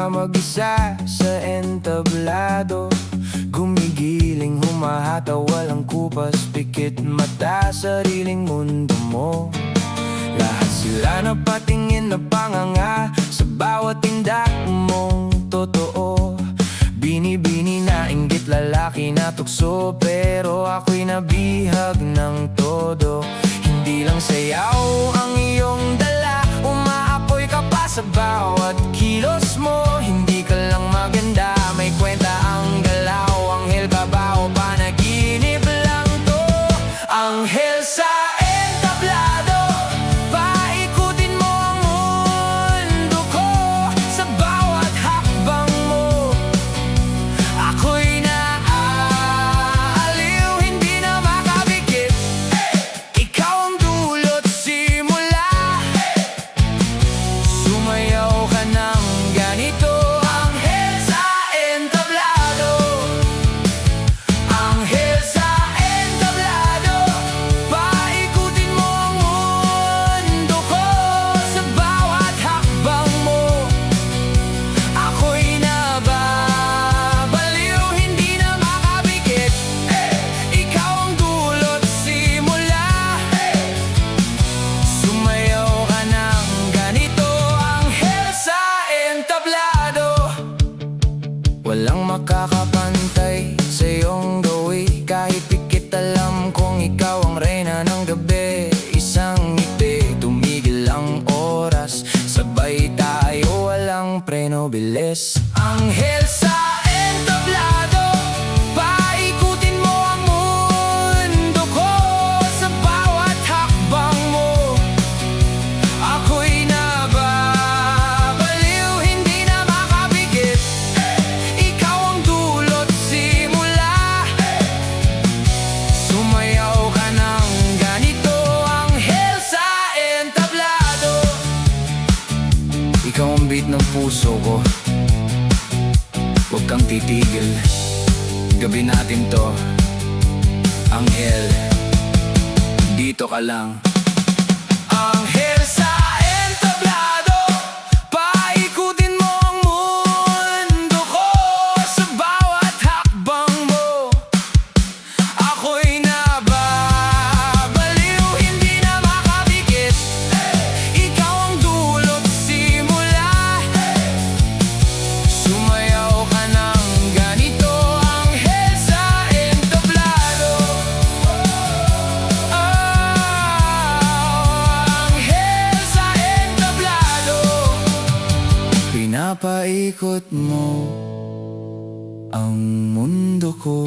mag-isa sa entablado. Gumigiling, humahata, walang kupas, pikit mata, sariling mundo mo. Lahat sila napatingin na panganga sa bawat tindak mong totoo. Bini-bini na inggit, lalaki na tukso, pero ako'y nabihag ng todo. Hindi lang sayaw ang iyong dala, umaapoy ka pa sa bawat kilos mo. Hindi ka lang maganda, may kwenta ang galaw. Anghel ka ba o panaginip lang to? Anghel sa entablado, paikutin mo ang mundo ko. Sa bawat hakbang mo, ako'y naaaliw, hindi na makabigit. Ikaw ang dulot simula, sumayaw ka ng ganito. Anghel sa entablado, anghel sa entablado, paikutin mo ang mundo ko. Sa bawat hakbang mo, ako'y nababaliw, hindi na makabigit. Ikaw ang dulot simula, sumayaw ka ng ganito. Anghel sa entablado, walang makakapantay sa iyong gawi. Kahit pikit, alam kong ikaw ang reyna ng gabi. Isang ngiti, tumigil ang oras, sabay tayo, walang preno, bilis. Anghel sa entablado, paikutin mo ang mundo ko. Sa bawat hakbang mo, ako'y nababaliw, hindi na makabigit. Ikaw ang dulot simula, sumayaw ka ng ganito. Anghel sa entablado, ikaw ang beat ng puso ko, huwag kang titigil. Gabi natin to, Anghel, dito ka lang. Anghel sa entablado, paikutin mo ang mundo ko. Sa bawat hakbang mo, ako'y nababaliw, hindi na makabigit. Ikaw ang dulot simula, sumayaw ka ng ganito. Anghel sa entablado, anghel sa entablado, pinapaikot mo ang mundo ko.